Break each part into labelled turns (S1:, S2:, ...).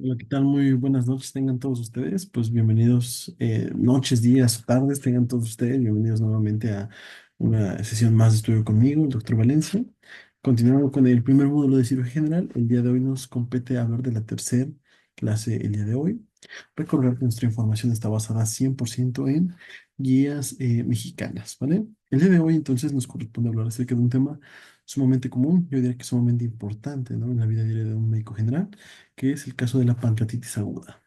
S1: Hola, ¿qué tal? Muy buenas noches tengan todos ustedes. Pues bienvenidos, noches, días o tardes tengan todos ustedes. Bienvenidos nuevamente a una sesión más de estudio conmigo, el doctor Valencia. Continuando con el primer módulo de cirugía general, el día de hoy nos compete hablar de la tercera clase el día de hoy. Recordar que nuestra información está basada 100% en guías mexicanas, ¿vale? El día de hoy entonces nos corresponde hablar acerca de un tema sumamente común, yo diría que sumamente importante, ¿no? En la vida diaria de un médico general, que es el caso de la pancreatitis aguda.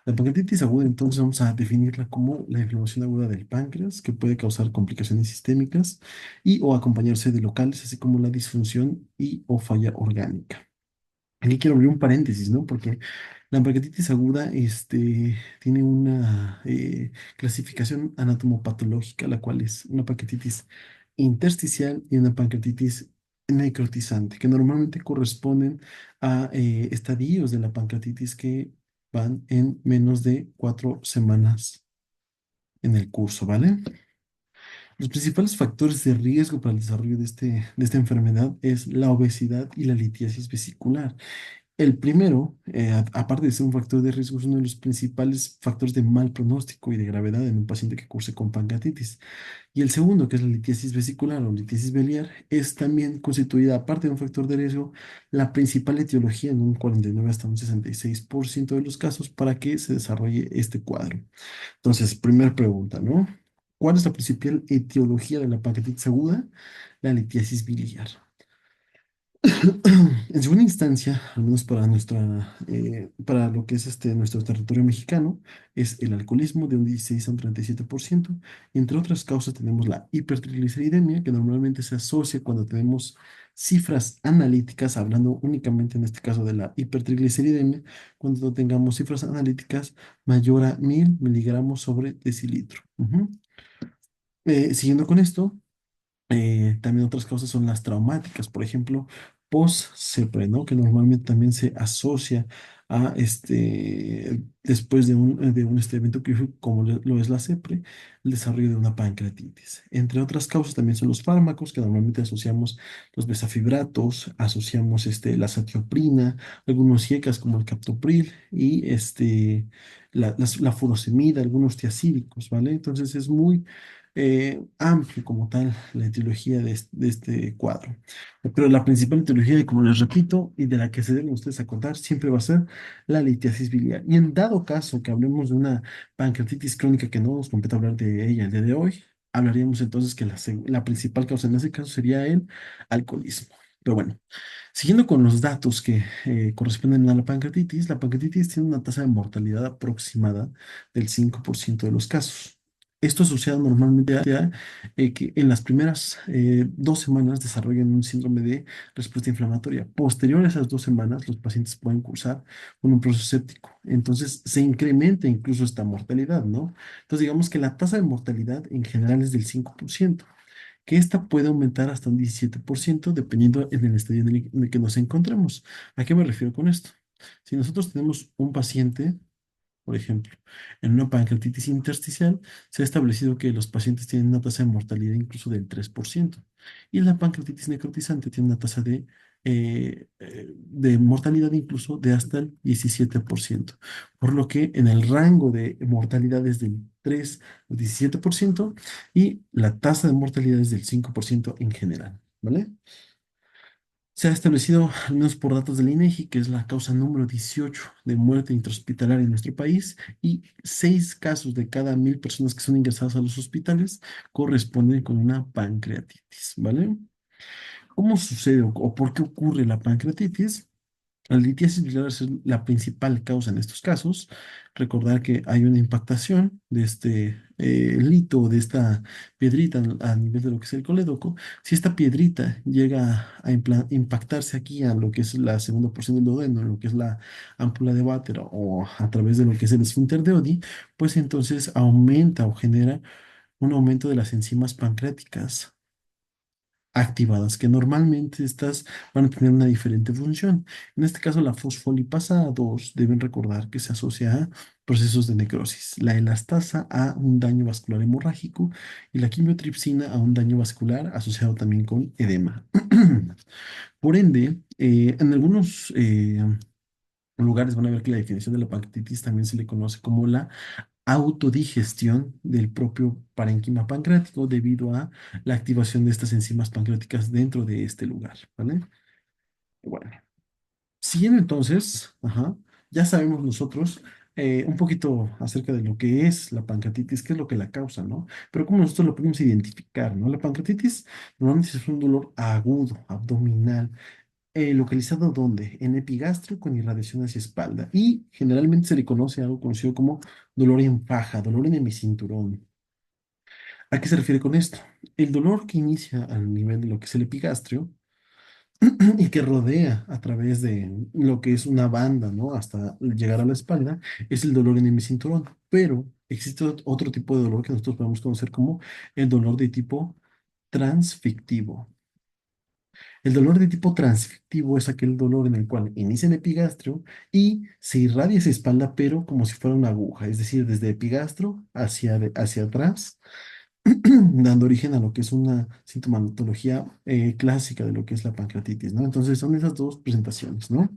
S1: La pancreatitis aguda, entonces, vamos a definirla como la inflamación aguda del páncreas que puede causar complicaciones sistémicas y o acompañarse de locales, así como la disfunción y o falla orgánica. Aquí quiero abrir un paréntesis, ¿no? Porque la pancreatitis aguda, tiene una clasificación anatomopatológica, la cual es una pancreatitis intersticial y una pancreatitis necrotizante, que normalmente corresponden a estadios de la pancreatitis que van en menos de 4 semanas en el curso, ¿vale? Los principales factores de riesgo para el desarrollo de esta enfermedad es la obesidad y la litiasis vesicular. El primero, aparte de ser un factor de riesgo, es uno de los principales factores de mal pronóstico y de gravedad en un paciente que curse con pancreatitis. Y el segundo, que es la litiasis vesicular o litiasis biliar, es también constituida, aparte de un factor de riesgo, la principal etiología en un 49 hasta un 66% de los casos para que se desarrolle este cuadro. Entonces, primera pregunta, ¿no? ¿Cuál es la principal etiología de la pancreatitis aguda? La litiasis biliar. En segunda instancia, al menos para para lo que es nuestro territorio mexicano, es el alcoholismo de un 16 a un 37%. Entre otras causas tenemos la hipertrigliceridemia, que normalmente se asocia cuando tenemos cifras analíticas, hablando únicamente en este caso de la hipertrigliceridemia, cuando tengamos cifras analíticas mayor a 1000 miligramos sobre decilitro. Ujú. Siguiendo con esto. También otras causas son las traumáticas, por ejemplo, post-CEPRE, ¿no? Que normalmente también se asocia a después de un evento quirúrgico como lo es la CEPRE, el desarrollo de una pancreatitis. Entre otras causas también son los fármacos, que normalmente asociamos los besafibratos, asociamos la satioprina, algunos IECAS como el captopril y la furosemida, algunos tiacídicos, ¿vale? Entonces es muy amplio como tal la etiología de este cuadro. Pero la principal etiología, y como les repito, y de la que se deben ustedes acordar, siempre va a ser la litiasis biliar. Y en dado caso que hablemos de una pancreatitis crónica que no nos compete hablar de ella el día de hoy, hablaríamos entonces que la principal causa en ese caso sería el alcoholismo. Pero bueno, siguiendo con los datos que corresponden a la pancreatitis tiene una tasa de mortalidad aproximada del 5% de los casos. Esto asociado normalmente a que en las primeras 2 semanas desarrollan un síndrome de respuesta inflamatoria. Posterior a esas 2 semanas, los pacientes pueden cursar con un proceso séptico. Entonces, se incrementa incluso esta mortalidad, ¿no? Entonces, digamos que la tasa de mortalidad en general es del 5%, que esta puede aumentar hasta un 17% dependiendo en el estadio en el que nos encontremos. ¿A qué me refiero con esto? Si nosotros tenemos un paciente, por ejemplo, en una pancreatitis intersticial, se ha establecido que los pacientes tienen una tasa de mortalidad incluso del 3%. Y la pancreatitis necrotizante tiene una tasa de mortalidad incluso de hasta el 17%. Por lo que en el rango de mortalidad es del 3 al 17% y la tasa de mortalidad es del 5% en general, ¿vale? Se ha establecido, al menos por datos del INEGI, que es la causa número 18 de muerte intrahospitalaria en nuestro país, y 6 casos de cada 1000 personas que son ingresadas a los hospitales corresponden con una pancreatitis, ¿vale? ¿Cómo sucede o por qué ocurre la pancreatitis? La litiasis biliar es la principal causa en estos casos. Recordar que hay una impactación de este lito, de esta piedrita a nivel de lo que es el colédoco. Si esta piedrita llega a impactarse aquí a lo que es la segunda porción del duodeno, en lo que es la ámpula de Vater o a través de lo que es el esfínter de Oddi, pues entonces aumenta o genera un aumento de las enzimas pancreáticas activadas, que normalmente estas van a tener una diferente función. En este caso, la fosfolipasa 2 deben recordar que se asocia a procesos de necrosis, la elastasa a un daño vascular hemorrágico y la quimiotripsina a un daño vascular asociado también con edema. Por ende, en algunos lugares van a ver que la definición de la pancreatitis también se le conoce como la autodigestión del propio parénquima pancreático debido a la activación de estas enzimas pancreáticas dentro de este lugar, ¿vale? Bueno, siguiendo entonces, ya sabemos nosotros un poquito acerca de lo que es la pancreatitis, qué es lo que la causa, ¿no? Pero cómo nosotros lo podemos identificar, ¿no? La pancreatitis normalmente es un dolor agudo, abdominal, localizado ¿dónde? En epigastrio con irradiación hacia espalda y generalmente se le conoce algo conocido como dolor en faja, dolor en hemicinturón. ¿A qué se refiere con esto? El dolor que inicia al nivel de lo que es el epigastrio y que rodea a través de lo que es una banda, ¿no? Hasta llegar a la espalda, es el dolor en el cinturón. Pero existe otro tipo de dolor que nosotros podemos conocer como el dolor de tipo transfictivo. El dolor de tipo transfictivo es aquel dolor en el cual inicia en epigastrio y se irradia hacia espalda, pero como si fuera una aguja, es decir, desde epigastrio hacia atrás dando origen a lo que es una sintomatología clásica de lo que es la pancreatitis, ¿no? Entonces son esas dos presentaciones, ¿no?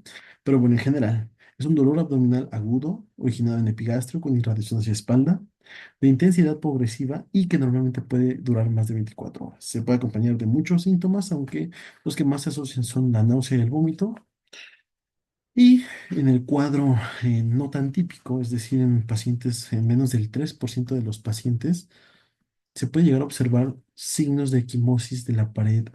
S1: Pero bueno, en general, es un dolor abdominal agudo, originado en epigastrio con irradiación hacia espalda, de intensidad progresiva y que normalmente puede durar más de 24 horas. Se puede acompañar de muchos síntomas, aunque los que más se asocian son la náusea y el vómito. Y en el cuadro no tan típico, es decir, en pacientes, en menos del 3% de los pacientes, se puede llegar a observar signos de equimosis de la pared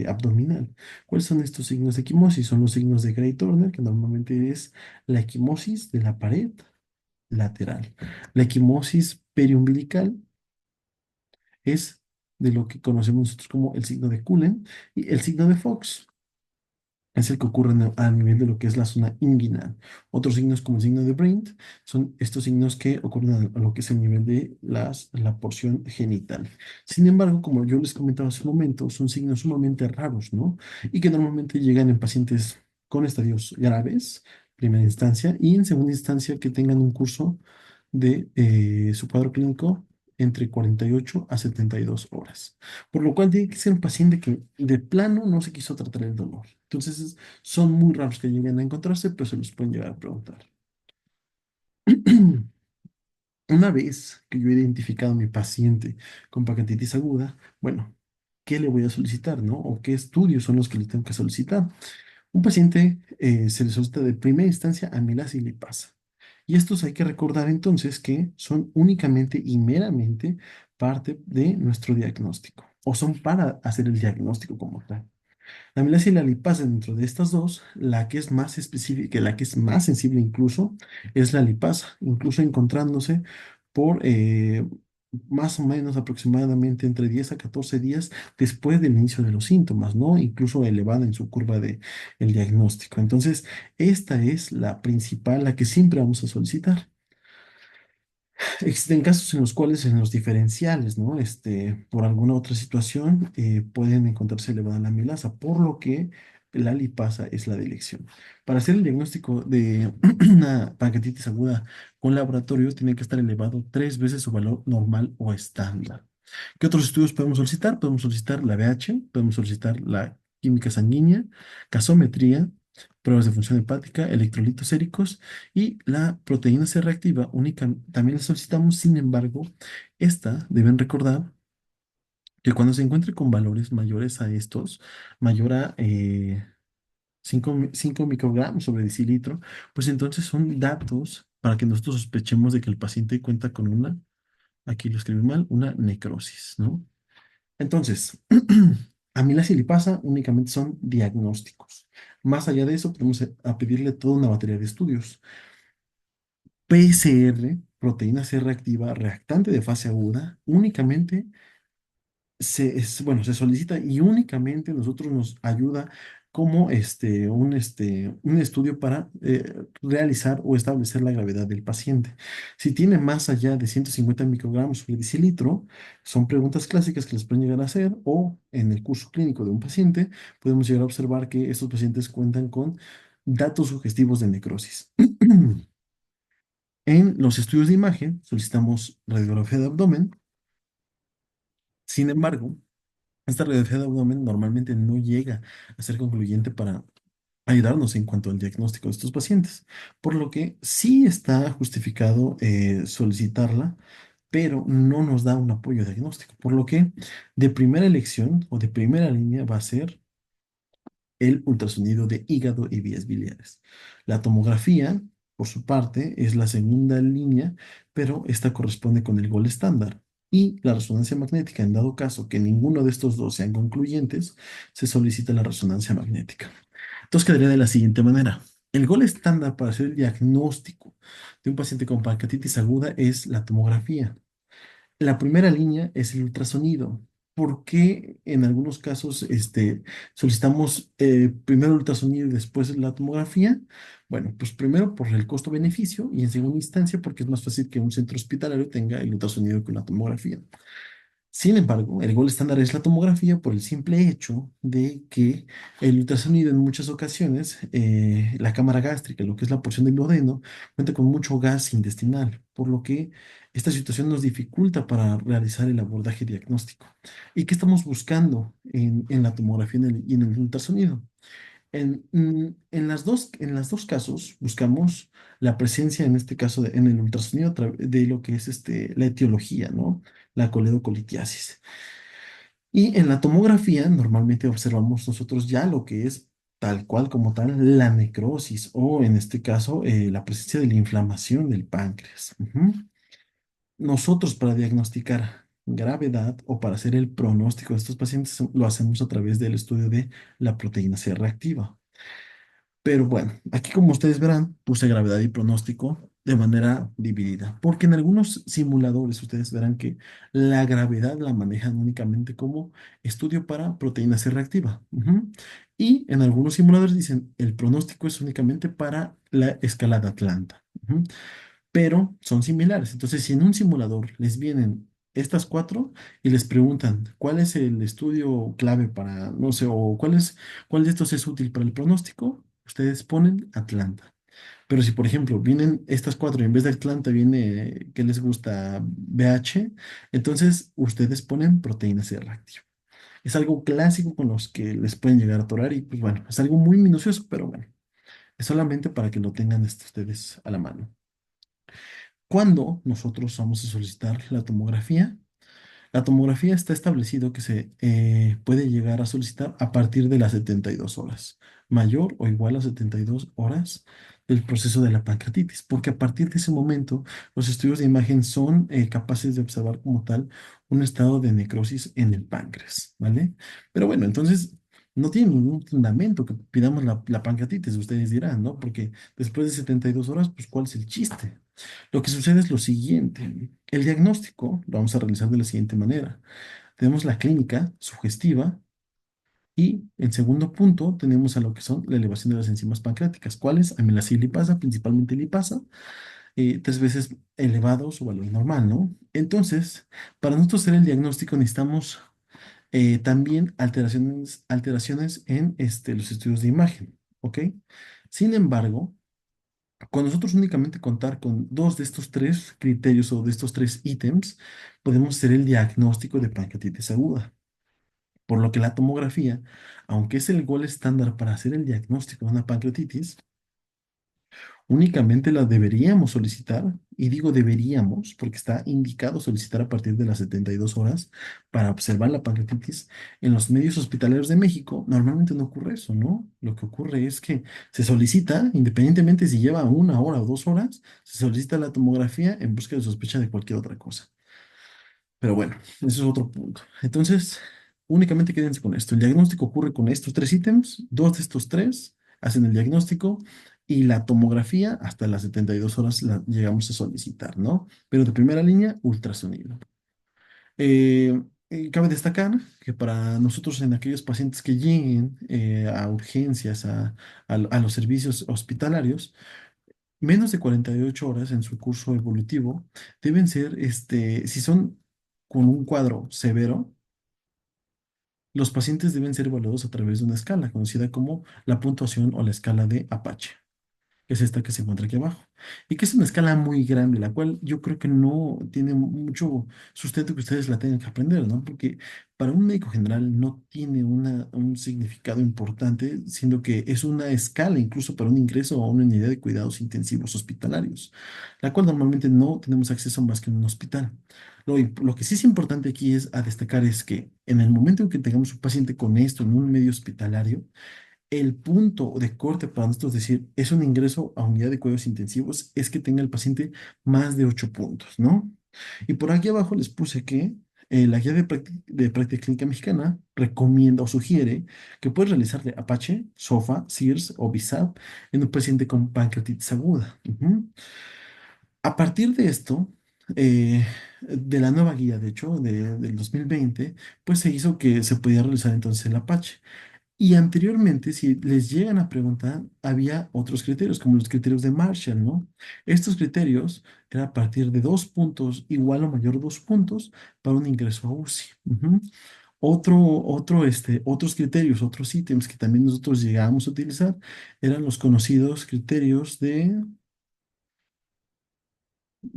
S1: abdominal. ¿Cuáles son estos signos de equimosis? Son los signos de Gray Turner, que normalmente es la equimosis de la pared lateral. La equimosis periumbilical es de lo que conocemos nosotros como el signo de Cullen y el signo de Fox es el que ocurre a nivel de lo que es la zona inguinal. Otros signos como el signo de Brent son estos signos que ocurren a lo que es el nivel de la porción genital. Sin embargo, como yo les comentaba hace un momento, son signos sumamente raros, ¿no? Y que normalmente llegan en pacientes con estadios graves, primera instancia, y en segunda instancia que tengan un curso de su cuadro clínico entre 48 a 72 horas. Por lo cual tiene que ser un paciente que de plano no se quiso tratar el dolor. Entonces son muy raros que lleguen a encontrarse, pero se los pueden llegar a preguntar. Una vez que yo he identificado a mi paciente con pancreatitis aguda, bueno, ¿qué le voy a solicitar, no? ¿O qué estudios son los que le tengo que solicitar? Un paciente se le solicita de primera instancia amilasa y lipasa. Y estos hay que recordar entonces que son únicamente y meramente parte de nuestro diagnóstico, o son para hacer el diagnóstico como tal. La amilasa y la lipasa dentro de estas dos, la que es más específica, la que es más sensible incluso, es la lipasa, incluso encontrándose por más o menos aproximadamente entre 10 a 14 días después del inicio de los síntomas, ¿no? Incluso elevada en su curva de el diagnóstico. Entonces, esta es la principal, la que siempre vamos a solicitar. Existen casos en los cuales en los diferenciales, ¿no? Por alguna otra situación pueden encontrarse elevada la amilasa, por lo que la lipasa es la de elección. Para hacer el diagnóstico de una pancreatitis aguda con laboratorio, tiene que estar elevado 3 veces su valor normal o estándar. ¿Qué otros estudios podemos solicitar? Podemos solicitar la VH, podemos solicitar la química sanguínea, gasometría, pruebas de función hepática, electrolitos séricos y la proteína C reactiva única también la solicitamos. Sin embargo, esta deben recordar que cuando se encuentre con valores mayores a estos, mayor a 5 microgramos sobre decilitro, pues entonces son datos para que nosotros sospechemos de que el paciente cuenta con una, aquí lo escribí mal, una necrosis, ¿no? Entonces, amilasa y lipasa únicamente son diagnósticos. Más allá de eso, podemos a pedirle toda una batería de estudios. PCR, proteína C reactiva, reactante de fase aguda, únicamente bueno, se solicita y únicamente nosotros nos ayuda como un estudio para realizar o establecer la gravedad del paciente. Si tiene más allá de 150 microgramos sobre decilitro, son preguntas clásicas que les pueden llegar a hacer o en el curso clínico de un paciente podemos llegar a observar que estos pacientes cuentan con datos sugestivos de necrosis. En los estudios de imagen solicitamos radiografía de abdomen. Sin embargo, esta radiografía de abdomen normalmente no llega a ser concluyente para ayudarnos en cuanto al diagnóstico de estos pacientes, por lo que sí está justificado solicitarla, pero no nos da un apoyo diagnóstico, por lo que de primera elección o de primera línea va a ser el ultrasonido de hígado y vías biliares. La tomografía, por su parte, es la segunda línea, pero esta corresponde con el gol estándar. Y la resonancia magnética, en dado caso que ninguno de estos dos sean concluyentes, se solicita la resonancia magnética. Entonces quedaría de la siguiente manera. El gol estándar para hacer el diagnóstico de un paciente con pancreatitis aguda es la tomografía. La primera línea es el ultrasonido. ¿Por qué en algunos casos solicitamos primero el ultrasonido y después la tomografía? Bueno, pues primero por el costo-beneficio y en segunda instancia porque es más fácil que un centro hospitalario tenga el ultrasonido que la tomografía. Sin embargo, el gol estándar es la tomografía por el simple hecho de que el ultrasonido en muchas ocasiones, la cámara gástrica, lo que es la porción del duodeno, cuenta con mucho gas intestinal, por lo que esta situación nos dificulta para realizar el abordaje diagnóstico. ¿Y qué estamos buscando en la tomografía y en el ultrasonido? En las dos casos buscamos la presencia, en este caso, en el ultrasonido de lo que es la etiología, ¿no? La coledocolitiasis. Y en la tomografía normalmente observamos nosotros ya lo que es tal cual como tal la necrosis o en este caso la presencia de la inflamación del páncreas. Ujú. Nosotros para diagnosticar gravedad o para hacer el pronóstico de estos pacientes lo hacemos a través del estudio de la proteína C reactiva. Pero bueno, aquí como ustedes verán, puse gravedad y pronóstico de manera dividida, porque en algunos simuladores ustedes verán que la gravedad la manejan únicamente como estudio para proteína C reactiva. Ujú. Y en algunos simuladores dicen el pronóstico es únicamente para la escala de Atlanta. Ujú. Pero son similares. Entonces, si en un simulador les vienen estas cuatro y les preguntan cuál es el estudio clave para, no sé, o cuál de estos es útil para el pronóstico, ustedes ponen Atlanta. Pero si, por ejemplo, vienen estas cuatro y en vez de Atlanta viene, ¿qué les gusta? BH, entonces ustedes ponen proteína C reactiva. Es algo clásico con los que les pueden llegar a atorar y pues bueno, es algo muy minucioso, pero bueno, es solamente para que lo tengan ustedes a la mano. ¿Cuándo nosotros vamos a solicitar la tomografía? La tomografía está establecido que se puede llegar a solicitar a partir de las 72 horas, mayor o igual a 72 horas del proceso de la pancreatitis, porque a partir de ese momento los estudios de imagen son capaces de observar como tal un estado de necrosis en el páncreas, ¿vale? Pero bueno, entonces no tiene ningún fundamento que pidamos la pancreatitis, ustedes dirán, ¿no? Porque después de 72 horas, pues ¿cuál es el chiste? Lo que sucede es lo siguiente. El diagnóstico lo vamos a realizar de la siguiente manera. Tenemos la clínica sugestiva y en segundo punto tenemos a lo que son la elevación de las enzimas pancreáticas. ¿Cuáles? Amilasa y lipasa, principalmente lipasa, tres veces elevado su valor normal, ¿no? Entonces, para nosotros hacer el diagnóstico necesitamos también alteraciones en los estudios de imagen, ¿ok? Sin embargo, con nosotros únicamente contar con dos de estos tres criterios o de estos tres ítems, podemos hacer el diagnóstico de pancreatitis aguda. Por lo que la tomografía, aunque es el gol estándar para hacer el diagnóstico de una pancreatitis, únicamente la deberíamos solicitar, y digo deberíamos porque está indicado solicitar a partir de las 72 horas para observar la pancreatitis. En los medios hospitalarios de México normalmente no ocurre eso, ¿no? Lo que ocurre es que se solicita, independientemente si lleva 1 hora o 2 horas, se solicita la tomografía en busca de sospecha de cualquier otra cosa. Pero bueno, eso es otro punto. Entonces, únicamente quédense con esto. El diagnóstico ocurre con estos tres ítems. Dos de estos tres hacen el diagnóstico y la tomografía hasta las 72 horas la llegamos a solicitar, ¿no? Pero de primera línea, ultrasonido. Cabe destacar que para nosotros en aquellos pacientes que lleguen a urgencias, a los servicios hospitalarios, menos de 48 horas en su curso evolutivo deben ser, si son con un cuadro severo, los pacientes deben ser evaluados a través de una escala conocida como la puntuación o la escala de Apache. que es esta que se encuentra aquí abajo, y que es una escala muy grande, la cual yo creo que no tiene mucho sustento que ustedes la tengan que aprender, ¿no? Porque para un médico general no tiene un significado importante, siendo que es una escala incluso para un ingreso a una unidad de cuidados intensivos hospitalarios, la cual normalmente no tenemos acceso más que en un hospital. Lo que sí es importante aquí es a destacar es que en el momento en que tengamos un paciente con esto en un medio hospitalario, el punto de corte para nosotros decir es un ingreso a unidad de cuidados intensivos es que tenga el paciente más de 8 puntos, ¿no? Y por aquí abajo les puse que la guía de práctica clínica mexicana recomienda o sugiere que puedes realizarle Apache, SOFA, SIRS o BISAP en un paciente con pancreatitis aguda. Ujú. A partir de esto, de la nueva guía, de hecho, del 2020, pues se hizo que se podía realizar entonces el Apache. Y anteriormente, si les llegan a preguntar, había otros criterios, como los criterios de Marshall, ¿no? Estos criterios era a partir de 2 puntos, igual o mayor 2 puntos, para un ingreso a UCI. Ujú. Otros criterios, otros ítems que también nosotros llegábamos a utilizar, eran los conocidos criterios de,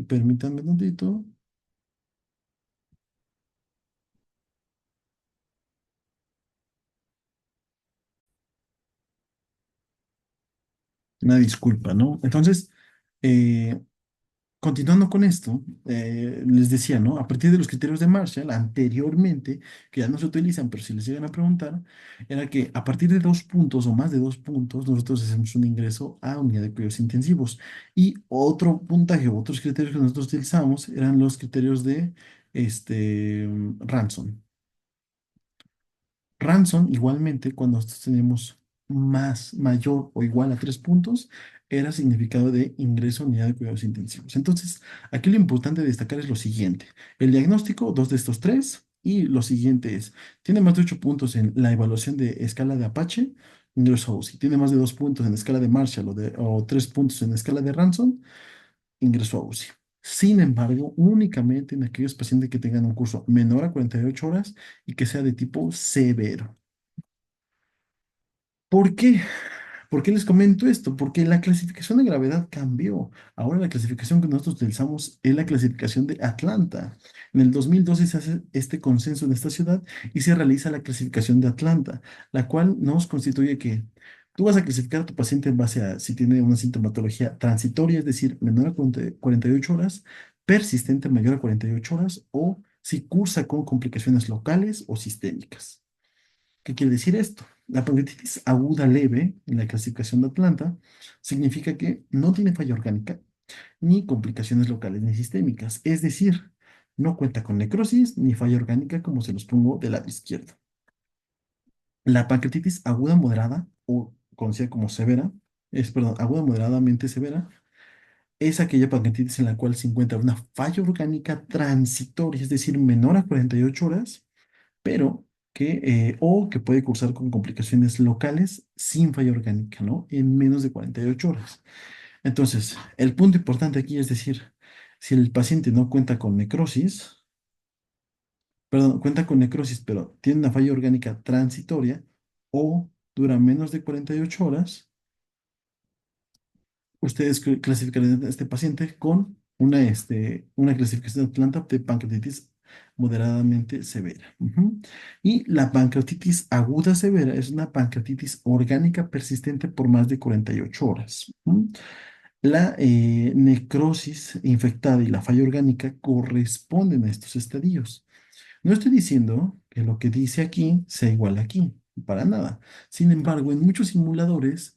S1: permítanme un tantito, una disculpa, ¿no? Entonces, eh, continuando con esto, les decía, ¿no? A partir de los criterios de Marshall, anteriormente, que ya no se utilizan, pero si les llegan a preguntar, era que a partir de 2 puntos o más de 2 puntos, nosotros hacemos un ingreso a unidad de cuidados intensivos. Y otro puntaje, otros criterios que nosotros utilizamos eran los criterios de Ransom. Ransom, igualmente, cuando nosotros tenemos mayor o igual a 3 puntos, era significado de ingreso a unidad de cuidados intensivos. Entonces, aquí lo importante de destacar es lo siguiente. El diagnóstico, dos de estos tres, y lo siguiente es, tiene más de 8 puntos en la evaluación de escala de Apache, ingreso a UCI. Tiene más de 2 puntos en escala de Marshall o 3 puntos en escala de Ransom, ingreso a UCI. Sin embargo, únicamente en aquellos pacientes que tengan un curso menor a 48 horas y que sea de tipo severo. ¿Por qué? ¿Por qué les comento esto? Porque la clasificación de gravedad cambió. Ahora la clasificación que nosotros utilizamos es la clasificación de Atlanta. En el 2012 se hace este consenso en esta ciudad y se realiza la clasificación de Atlanta, la cual nos constituye que tú vas a clasificar a tu paciente en base a si tiene una sintomatología transitoria, es decir, menor a 48 horas, persistente mayor a 48 horas o si cursa con complicaciones locales o sistémicas. ¿Qué quiere decir esto? La pancreatitis aguda leve en la clasificación de Atlanta significa que no tiene falla orgánica ni complicaciones locales ni sistémicas, es decir, no cuenta con necrosis ni falla orgánica como se los pongo del lado izquierdo. La pancreatitis aguda moderada o conocida como severa, perdón, aguda moderadamente severa, es aquella pancreatitis en la cual se encuentra una falla orgánica transitoria, es decir, menor a 48 horas pero o que puede cursar con complicaciones locales sin falla orgánica, ¿no? En menos de 48 horas. Entonces, el punto importante aquí es decir, si el paciente no cuenta con necrosis, perdón, cuenta con necrosis, pero tiene una falla orgánica transitoria o dura menos de 48 horas, ustedes clasificarán a este paciente con una clasificación de Atlanta de pancreatitis moderadamente severa. Ujú. Y la pancreatitis aguda severa es una pancreatitis orgánica persistente por más de 48 horas. Ujú. La necrosis infectada y la falla orgánica corresponden a estos estadios. No estoy diciendo que lo que dice aquí sea igual aquí, para nada. Sin embargo, en muchos simuladores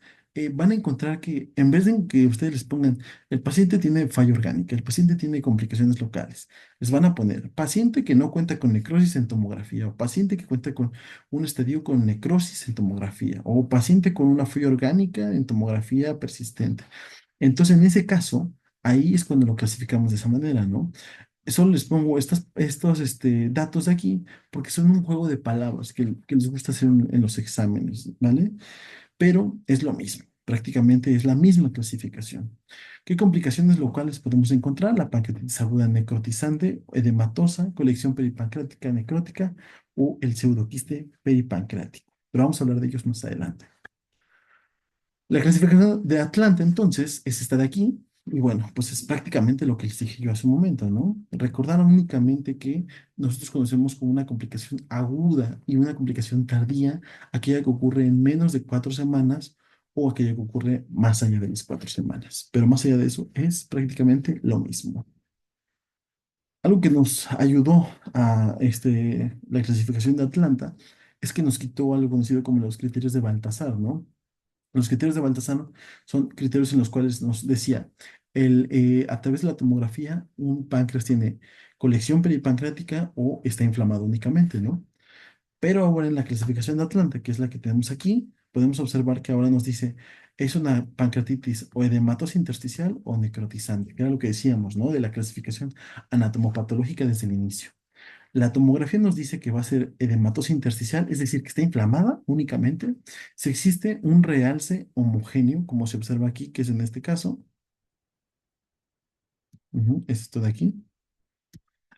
S1: van a encontrar que en vez de que ustedes les pongan el paciente tiene falla orgánica, el paciente tiene complicaciones locales, les van a poner paciente que no cuenta con necrosis en tomografía o paciente que cuenta con un estadio con necrosis en tomografía o paciente con una falla orgánica en tomografía persistente. Entonces, en ese caso, ahí es cuando lo clasificamos de esa manera, ¿no? Solo les pongo estos datos de aquí porque son un juego de palabras que les gusta hacer en los exámenes, ¿vale? Pero es lo mismo, prácticamente es la misma clasificación. ¿Qué complicaciones locales podemos encontrar? La pancreatitis aguda necrotizante, edematosa, colección peripancreática necrótica o el pseudoquiste peripancreático. Pero vamos a hablar de ellos más adelante. La clasificación de Atlanta, entonces, es esta de aquí. Y bueno, pues es prácticamente lo que les dije yo hace un momento, ¿no? Recordar únicamente que nosotros conocemos como una complicación aguda y una complicación tardía, aquella que ocurre en menos de 4 semanas o aquella que ocurre más allá de las 4 semanas. Pero más allá de eso, es prácticamente lo mismo. Algo que nos ayudó a la clasificación de Atlanta es que nos quitó algo conocido como los criterios de Baltasar, ¿no? Los criterios de Baltasar son criterios en los cuales nos decía, a través de la tomografía, un páncreas tiene colección peripancreática o está inflamado únicamente, ¿no? Pero ahora en la clasificación de Atlanta, que es la que tenemos aquí, podemos observar que ahora nos dice, es una pancreatitis o edematosa intersticial o necrotizante, que era lo que decíamos, ¿no? De la clasificación anatomopatológica desde el inicio. La tomografía nos dice que va a ser edematosa intersticial, es decir, que está inflamada únicamente. Si existe un realce homogéneo, como se observa aquí, que es en este caso, es esto de aquí,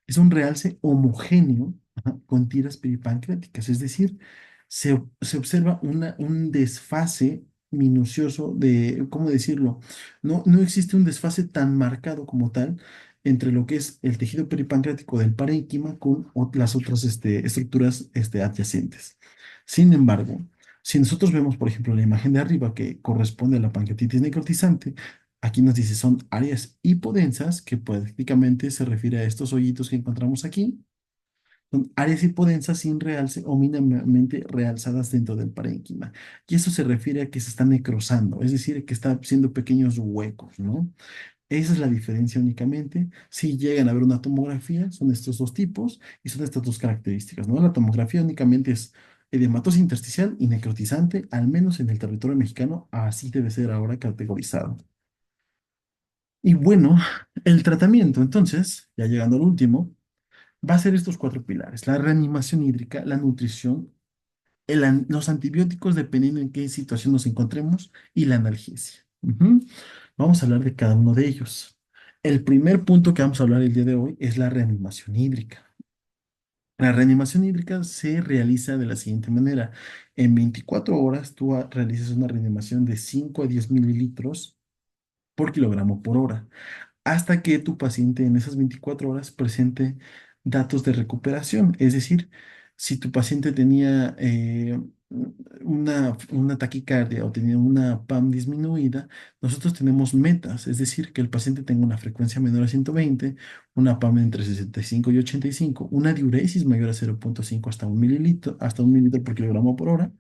S1: es un realce homogéneo, ajá, con tiras peripancreáticas, es decir, se observa un desfase minucioso de, ¿cómo decirlo? No existe un desfase tan marcado como tal entre lo que es el tejido peripancreático del parénquima con las otras estructuras adyacentes. Sin embargo, si nosotros vemos, por ejemplo, la imagen de arriba que corresponde a la pancreatitis necrotizante, aquí nos dice son áreas hipodensas, que prácticamente se refiere a estos hoyitos que encontramos aquí. Son áreas hipodensas sin realce o mínimamente realzadas dentro del parénquima. Y eso se refiere a que se está necrosando, es decir, que está haciendo pequeños huecos, ¿no? Esa es la diferencia únicamente. Si llegan a ver una tomografía, son estos dos tipos y son estas dos características, ¿no? La tomografía únicamente es edematosa intersticial y necrotizante, al menos en el territorio mexicano, así debe ser ahora categorizado. Y bueno, el tratamiento, entonces, ya llegando al último, va a ser estos cuatro pilares: la reanimación hídrica, la nutrición, los antibióticos dependiendo en qué situación nos encontremos y la analgesia. Vamos a hablar de cada uno de ellos. El primer punto que vamos a hablar el día de hoy es la reanimación hídrica. La reanimación hídrica se realiza de la siguiente manera. En 24 horas tú realizas una reanimación de 5 a 10 mililitros por kilogramo por hora, hasta que tu paciente en esas 24 horas presente datos de recuperación. Es decir, si tu paciente tenía una taquicardia o tenía una PAM disminuida, nosotros tenemos metas, es decir, que el paciente tenga una frecuencia menor a 120, una PAM entre 65 y 85, una diuresis mayor a 0,5 hasta un mililitro por kilogramo por hora,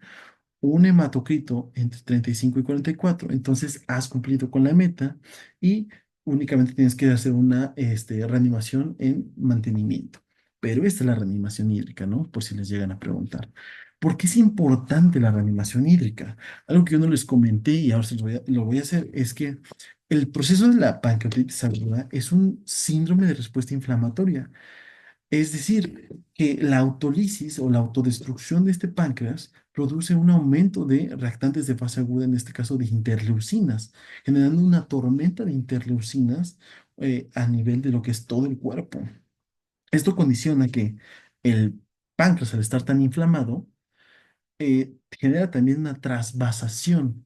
S1: un hematocrito entre 35 y 44. Entonces has cumplido con la meta y únicamente tienes que hacer una reanimación en mantenimiento. Pero esta es la reanimación hídrica, ¿no? Por si les llegan a preguntar. ¿Por qué es importante la reanimación hídrica? Algo que yo no les comenté y ahora lo voy a hacer es que el proceso de la pancreatitis aguda es un síndrome de respuesta inflamatoria. Es decir, que la autólisis o la autodestrucción de este páncreas produce un aumento de reactantes de fase aguda, en este caso de interleucinas, generando una tormenta de interleucinas a nivel de lo que es todo el cuerpo. Esto condiciona que el páncreas, al estar tan inflamado, genera también una trasvasación,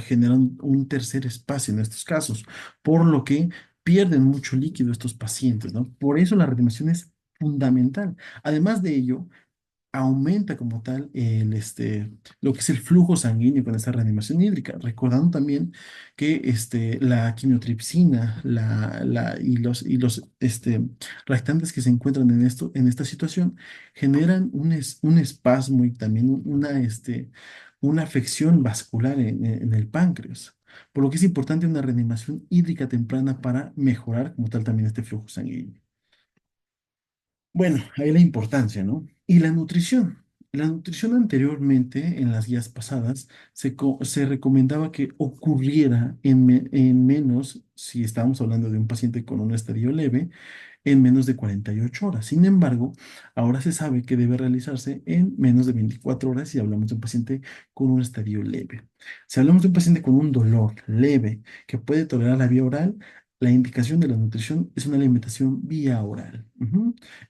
S1: genera un tercer espacio en estos casos, por lo que pierden mucho líquido estos pacientes, ¿no? Por eso la reanimación es fundamental. Además de ello, aumenta como tal lo que es el flujo sanguíneo con esta reanimación hídrica, recordando también que la quimiotripsina y los reactantes que se encuentran en esta situación generan un espasmo y también una afección vascular en el páncreas, por lo que es importante una reanimación hídrica temprana para mejorar como tal también este flujo sanguíneo. Bueno, ahí la importancia, ¿no? Y la nutrición. La nutrición anteriormente, en las guías pasadas, se recomendaba que ocurriera en menos, si estábamos hablando de un paciente con un estadio leve, en menos de 48 horas. Sin embargo, ahora se sabe que debe realizarse en menos de 24 horas si hablamos de un paciente con un estadio leve. Si hablamos de un paciente con un dolor leve que puede tolerar la vía oral, la indicación de la nutrición es una alimentación vía oral.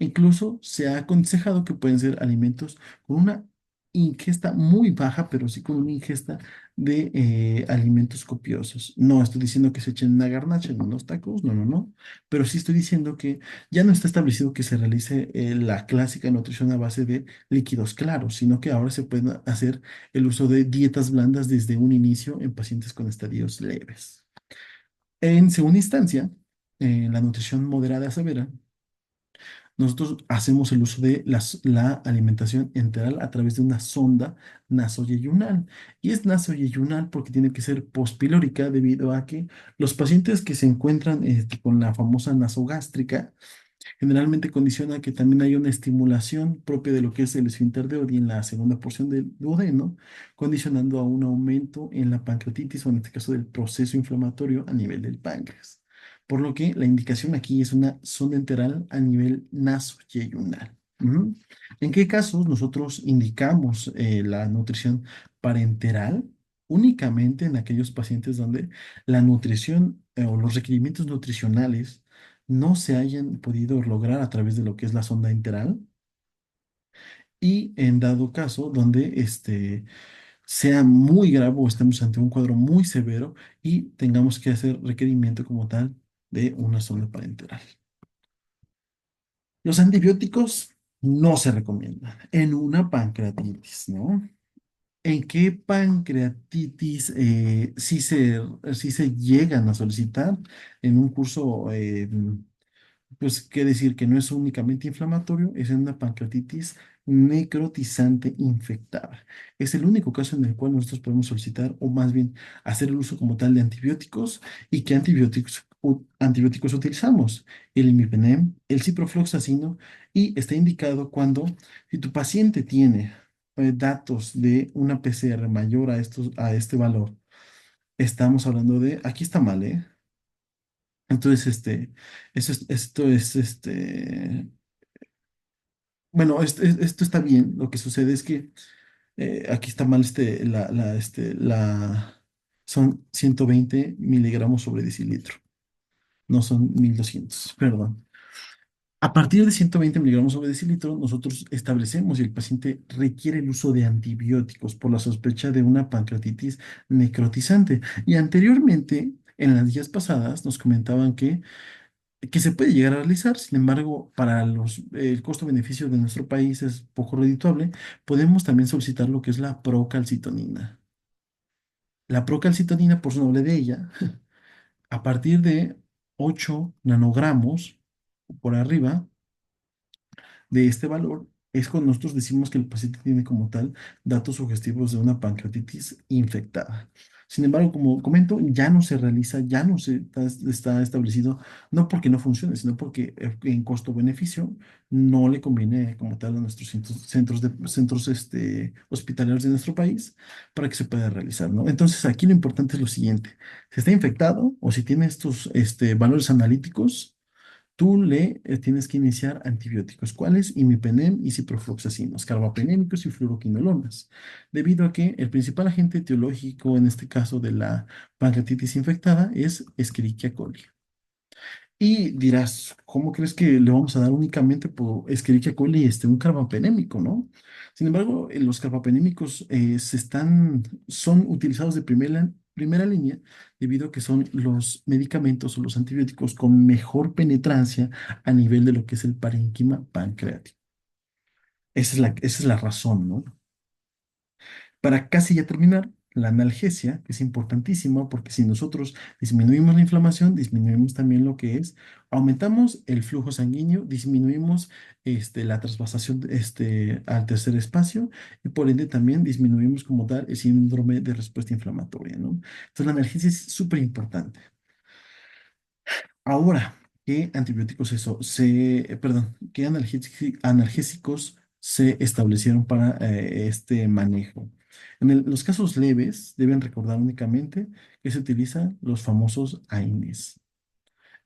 S1: Incluso se ha aconsejado que pueden ser alimentos con una ingesta muy baja, pero sí con una ingesta de alimentos copiosos. No estoy diciendo que se echen una garnacha en unos tacos, no, no, no, pero sí estoy diciendo que ya no está establecido que se realice la clásica nutrición a base de líquidos claros, sino que ahora se puede hacer el uso de dietas blandas desde un inicio en pacientes con estadios leves. En segunda instancia, en la nutrición moderada a severa, nosotros hacemos el uso de la alimentación enteral a través de una sonda nasoyeyunal. Y es nasoyeyunal porque tiene que ser pospilórica debido a que los pacientes que se encuentran con la famosa nasogástrica generalmente condiciona que también haya una estimulación propia de lo que es el esfínter de Oddi en la segunda porción del duodeno, condicionando a un aumento en la pancreatitis o en este caso del proceso inflamatorio a nivel del páncreas. Por lo que la indicación aquí es una sonda enteral a nivel nasoyeyunal. Ujú. ¿En qué casos nosotros indicamos la nutrición parenteral? Únicamente en aquellos pacientes donde la nutrición o los requerimientos nutricionales no se hayan podido lograr a través de lo que es la sonda enteral y en dado caso donde sea muy grave o estemos ante un cuadro muy severo y tengamos que hacer requerimiento como tal de una sonda parenteral. Los antibióticos no se recomiendan en una pancreatitis, ¿no? ¿En qué pancreatitis sí se llegan a solicitar en un curso pues, qué decir que no es únicamente inflamatorio, es una pancreatitis necrotizante infectada? Es el único caso en el cual nosotros podemos solicitar, o más bien hacer el uso como tal de antibióticos. ¿Y qué antibióticos utilizamos? El imipenem, el ciprofloxacino, y está indicado cuando, si tu paciente tiene datos de una PCR mayor a este valor, estamos hablando de, aquí está mal, ¿eh? Entonces, esto es, bueno, esto está bien. Lo que sucede es que aquí está mal, son 120 miligramos sobre decilitro, no son 1200, perdón. A partir de 120 miligramos sobre decilitro, nosotros establecemos si el paciente requiere el uso de antibióticos por la sospecha de una pancreatitis necrotizante. Y anteriormente, en las días pasadas, nos comentaban que se puede llegar a realizar. Sin embargo, para el costo-beneficio de nuestro país es poco redituable. Podemos también solicitar lo que es la procalcitonina. La procalcitonina, por su nombre de ella, a partir de 8 nanogramos por arriba de este valor, es cuando nosotros decimos que el paciente tiene como tal datos sugestivos de una pancreatitis infectada. Sin embargo, como comento, ya no se realiza, ya no se está establecido, no porque no funcione, sino porque en costo-beneficio no le conviene como tal a nuestros centros hospitalarios de nuestro país para que se pueda realizar, ¿no? Entonces, aquí lo importante es lo siguiente: si está infectado o si tiene estos valores analíticos, tú le tienes que iniciar antibióticos. ¿Cuáles? Imipenem y ciprofloxacinos, carbapenémicos y fluoroquinolonas, debido a que el principal agente etiológico en este caso de la pancreatitis infectada es Escherichia coli. Y dirás, ¿cómo crees que le vamos a dar únicamente por Escherichia coli un carbapenémico, no? Sin embargo, los carbapenémicos son utilizados de primera línea debido a que son los medicamentos o los antibióticos con mejor penetrancia a nivel de lo que es el parénquima pancreático. Esa es la razón, ¿no? Para casi ya terminar, la analgesia, que es importantísima porque si nosotros disminuimos la inflamación, disminuimos también lo que es, aumentamos el flujo sanguíneo, disminuimos la trasvasación al tercer espacio y por ende también disminuimos como tal el síndrome de respuesta inflamatoria, ¿no? Entonces la analgesia es súper importante. Ahora, ¿qué antibióticos perdón, qué analgésicos se establecieron para este manejo? En los casos leves, deben recordar únicamente que se utilizan los famosos AINES.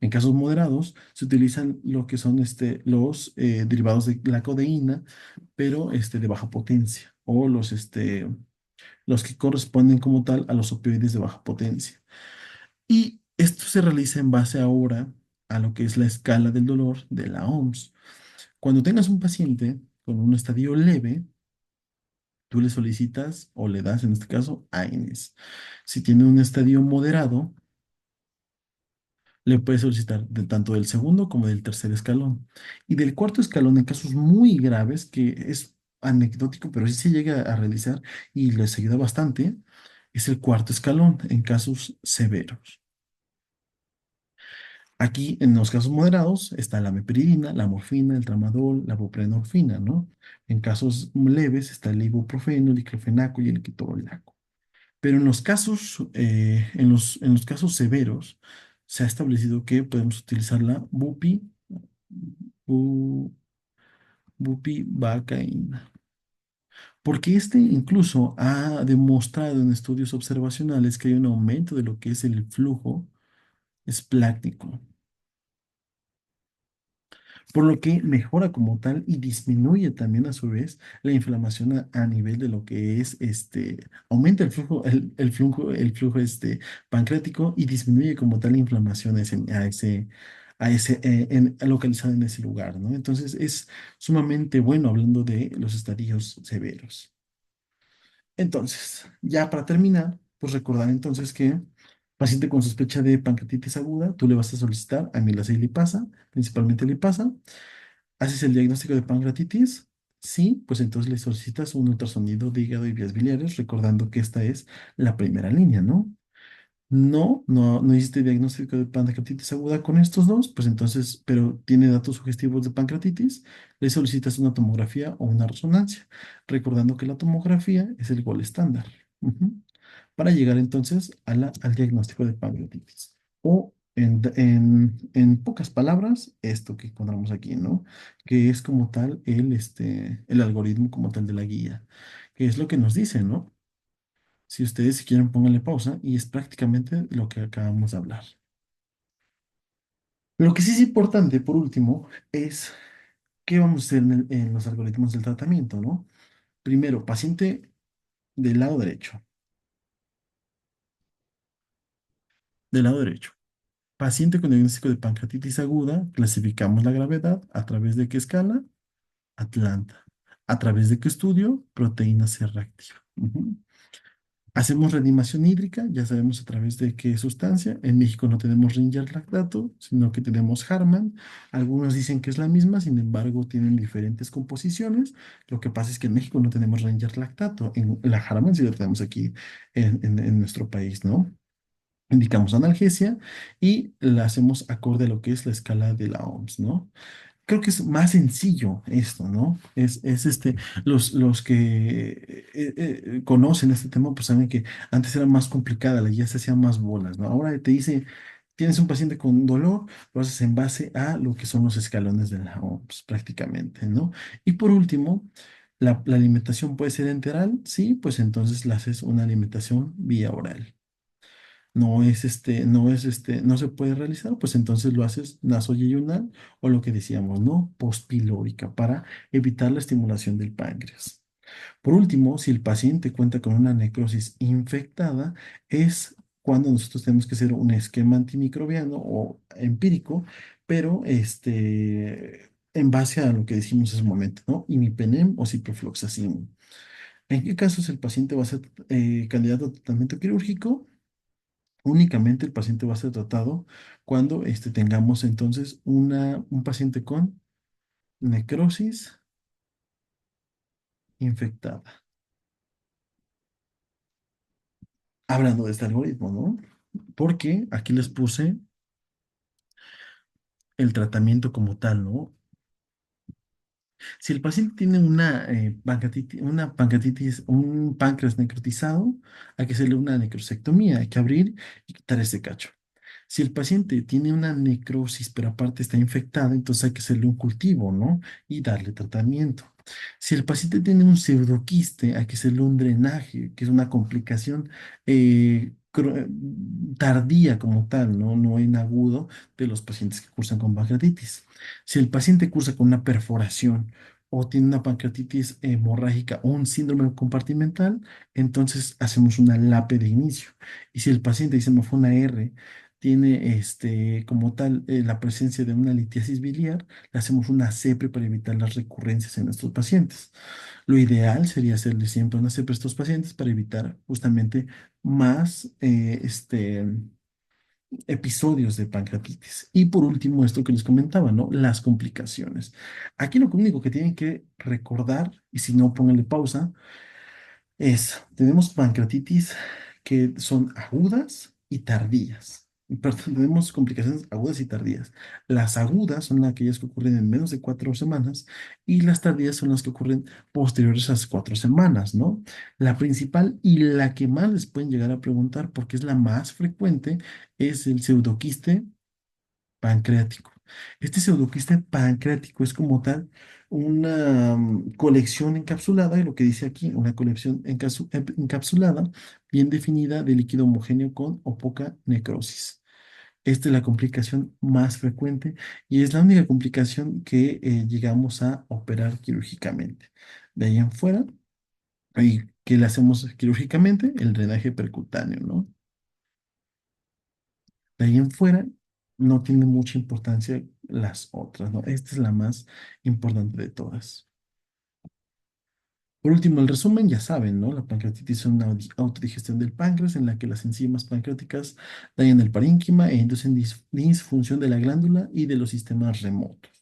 S1: En casos moderados, se utilizan lo que son los derivados de la codeína, pero de baja potencia, o los que corresponden como tal a los opioides de baja potencia. Y esto se realiza en base ahora a lo que es la escala del dolor de la OMS. Cuando tengas un paciente con un estadio leve, tú le solicitas o le das, en este caso, AINES. Si tiene un estadio moderado, le puedes solicitar de tanto del segundo como del tercer escalón. Y del cuarto escalón, en casos muy graves, que es anecdótico, pero sí se llega a realizar y les ayuda bastante, es el cuarto escalón en casos severos. Aquí, en los casos moderados, está la meperidina, la morfina, el tramadol, la buprenorfina, ¿no? En casos leves está el ibuprofeno, el diclofenaco y el ketorolaco. Pero en los casos severos, se ha establecido que podemos utilizar la bu- bupivacaína, porque este incluso ha demostrado en estudios observacionales que hay un aumento de lo que es el flujo esplácnico, por lo que mejora como tal y disminuye también a su vez la inflamación a nivel de lo que es aumenta el flujo pancreático y disminuye como tal la inflamación localizado en ese lugar, ¿no? Entonces es sumamente bueno hablando de los estadios severos. Entonces, ya para terminar, pues recordar entonces que paciente con sospecha de pancreatitis aguda, tú le vas a solicitar amilasa y lipasa, principalmente lipasa. ¿Haces el diagnóstico de pancreatitis? Sí, pues entonces le solicitas un ultrasonido de hígado y vías biliares, recordando que esta es la primera línea, ¿no? No hiciste diagnóstico de pancreatitis aguda con estos dos, pues entonces, pero tiene datos sugestivos de pancreatitis, le solicitas una tomografía o una resonancia, recordando que la tomografía es el gol estándar. Ujú. Para llegar entonces al diagnóstico de pancreatitis. O en pocas palabras, esto que encontramos aquí, ¿no? Que es como tal el algoritmo como tal de la guía, que es lo que nos dice, ¿no? Si ustedes si quieren, pónganle pausa y es prácticamente lo que acabamos de hablar. Lo que sí es importante, por último, es qué vamos a hacer en los algoritmos del tratamiento, ¿no? Primero, paciente del lado derecho. Del lado derecho. Paciente con diagnóstico de pancreatitis aguda, clasificamos la gravedad a través de qué escala? Atlanta. ¿A través de qué estudio? Proteína C reactiva. Ujú. Hacemos reanimación hídrica, ya sabemos a través de qué sustancia. En México no tenemos Ringer lactato, sino que tenemos Harman. Algunos dicen que es la misma, sin embargo, tienen diferentes composiciones. Lo que pasa es que en México no tenemos Ringer lactato. En la Harman sí lo tenemos aquí en nuestro país, ¿no? Indicamos analgesia y la hacemos acorde a lo que es la escala de la OMS, ¿no? Creo que es más sencillo esto, ¿no? Los que conocen este tema, pues saben que antes era más complicada, la guía se hacía más bolas, ¿no? Ahora te dice, tienes un paciente con dolor, lo haces en base a lo que son los escalones de la OMS, prácticamente, ¿no? Y por último, la alimentación puede ser enteral, sí, pues entonces la haces una alimentación vía oral. No se puede realizar, pues entonces lo haces nasoyeyunal o lo que decíamos, ¿no? Postpilórica para evitar la estimulación del páncreas. Por último, si el paciente cuenta con una necrosis infectada, es cuando nosotros tenemos que hacer un esquema antimicrobiano o empírico, pero en base a lo que decimos en ese momento, ¿no? Imipenem o ciprofloxacin. ¿En qué casos el paciente va a ser candidato a tratamiento quirúrgico? Únicamente el paciente va a ser tratado cuando tengamos entonces un paciente con necrosis infectada. Hablando de este algoritmo, ¿no? Porque aquí les puse el tratamiento como tal, ¿no? Si el paciente tiene una pancreatitis, un páncreas necrotizado, hay que hacerle una necrosectomía, hay que abrir y quitar ese cacho. Si el paciente tiene una necrosis, pero aparte está infectada, entonces hay que hacerle un cultivo, ¿no? Y darle tratamiento. Si el paciente tiene un pseudoquiste, hay que hacerle un drenaje, que es una complicación tardía como tal, ¿no? No en agudo de los pacientes que cursan con pancreatitis. Si el paciente cursa con una perforación o tiene una pancreatitis hemorrágica o un síndrome compartimental, entonces hacemos una LAPE de inicio. Y si el paciente, dice, me fue una R, tiene como tal la presencia de una litiasis biliar, le hacemos una CEPRE para evitar las recurrencias en nuestros pacientes. Lo ideal sería hacerle siempre una CEPRE a estos pacientes para evitar justamente más episodios de pancreatitis. Y por último, esto que les comentaba, ¿no? Las complicaciones. Aquí lo único que tienen que recordar, y si no, pónganle pausa, tenemos pancreatitis que son agudas y tardías. Perdón, tenemos complicaciones agudas y tardías. Las agudas son aquellas que ocurren en menos de 4 semanas y las tardías son las que ocurren posteriores a esas 4 semanas, ¿no? La principal y la que más les pueden llegar a preguntar, porque es la más frecuente, es el pseudoquiste pancreático. Este pseudoquiste pancreático es como tal una colección encapsulada, y lo que dice aquí, una colección encapsulada, bien definida de líquido homogéneo con o poca necrosis. Esta es la complicación más frecuente y es la única complicación que llegamos a operar quirúrgicamente. De ahí en fuera, ¿y qué le hacemos quirúrgicamente? El drenaje percutáneo, ¿no? De ahí en fuera no tiene mucha importancia las otras, ¿no? Esta es la más importante de todas. Por último, el resumen, ya saben, ¿no? La pancreatitis es una autodigestión del páncreas en la que las enzimas pancreáticas dañan el parénquima e inducen disfunción de la glándula y de los sistemas remotos.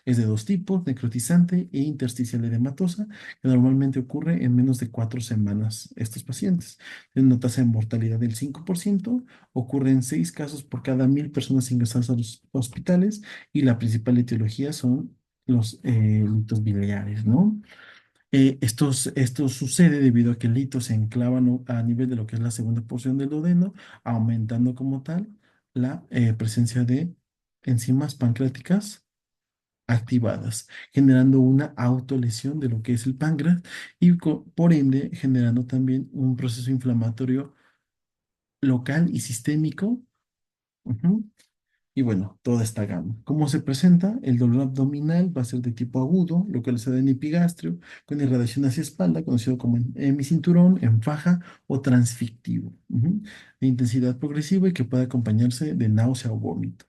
S1: Es de dos tipos, necrotizante e intersticial edematosa, que normalmente ocurre en menos de 4 semanas estos pacientes. Tienen una tasa de mortalidad del 5%, ocurre en 6 casos por cada 1.000 personas ingresadas a los hospitales y la principal etiología son los litos biliares, ¿no? Esto sucede debido a que el lito se enclava a nivel de lo que es la segunda porción del duodeno, aumentando como tal la presencia de enzimas pancreáticas activadas, generando una autolesión de lo que es el páncreas y por ende generando también un proceso inflamatorio local y sistémico. Ujú. Y bueno, toda esta gama. ¿Cómo se presenta? El dolor abdominal va a ser de tipo agudo, localizado en epigastrio, con irradiación hacia espalda, conocido como hemicinturón, en faja o transfictivo, de intensidad progresiva y que puede acompañarse de náusea o vómito.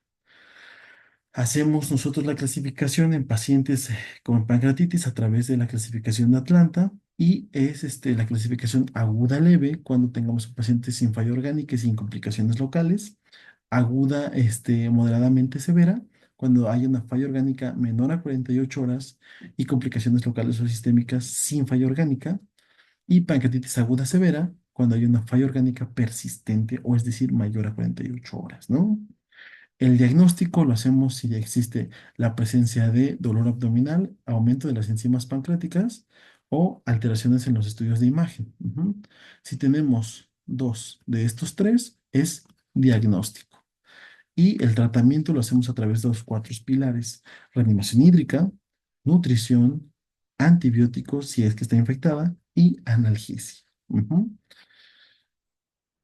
S1: Hacemos nosotros la clasificación en pacientes con pancreatitis a través de la clasificación de Atlanta y es la clasificación aguda leve cuando tengamos un paciente sin falla orgánica y sin complicaciones locales, aguda moderadamente severa cuando hay una falla orgánica menor a 48 horas y complicaciones locales o sistémicas sin falla orgánica, y pancreatitis aguda severa cuando hay una falla orgánica persistente o es decir mayor a 48 horas, ¿no? El diagnóstico lo hacemos si ya existe la presencia de dolor abdominal, aumento de las enzimas pancreáticas o alteraciones en los estudios de imagen. Si tenemos dos de estos tres, es diagnóstico. Y el tratamiento lo hacemos a través de los cuatro pilares: reanimación hídrica, nutrición, antibióticos si es que está infectada y analgesia.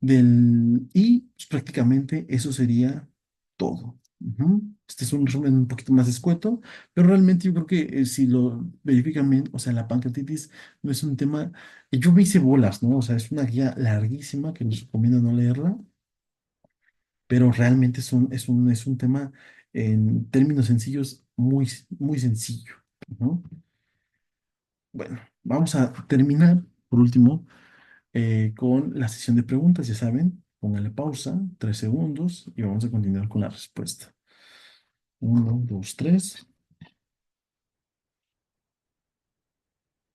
S1: Y pues, prácticamente eso sería todo. Este es un resumen un poquito más escueto, pero realmente yo creo que si lo verifican bien, o sea, la pancreatitis no es un tema, yo me hice bolas, ¿no? O sea, es una guía larguísima que les recomiendo no leerla, pero realmente es un tema en términos sencillos muy, muy sencillo. ¿No? Bueno, vamos a terminar por último con la sesión de preguntas, ya saben, póngale pausa, 3 segundos y vamos a continuar con la respuesta. Uno, dos, tres.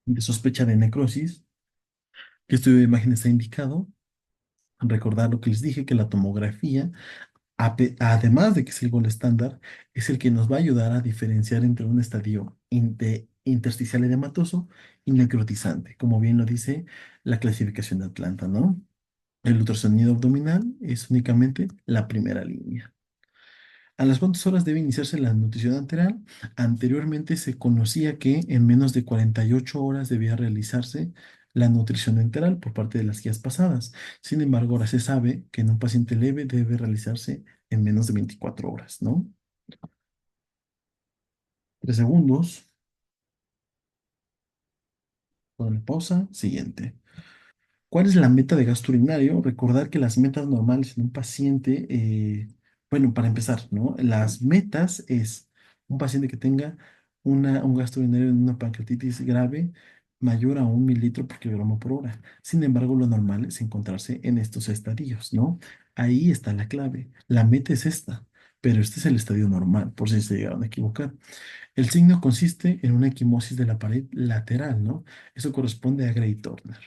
S1: De sospecha de necrosis, que estudio de imagen está indicado. Recordar lo que les dije, que la tomografía, además de que es el gol estándar, es el que nos va a ayudar a diferenciar entre un estadio intersticial edematoso y necrotizante, como bien lo dice la clasificación de Atlanta, ¿no? El ultrasonido abdominal es únicamente la primera línea. ¿A las cuántas horas debe iniciarse la nutrición enteral? Anteriormente se conocía que en menos de 48 horas debía realizarse la nutrición enteral por parte de las guías pasadas. Sin embargo, ahora se sabe que en un paciente leve debe realizarse en menos de 24 horas, ¿no? 3 segundos. Ponle pausa. Siguiente. ¿Cuál es la meta de gasto urinario? Recordar que las metas normales en un paciente Bueno, para empezar, ¿no? Las metas es un paciente que tenga un gasto urinario en una pancreatitis grave mayor a 1 mililitro por kilogramo por hora. Sin embargo, lo normal es encontrarse en estos estadios, ¿no? Ahí está la clave. La meta es esta, pero este es el estadio normal, por si se llegaron a equivocar. El signo consiste en una equimosis de la pared lateral, ¿no? Eso corresponde a Gray Turner.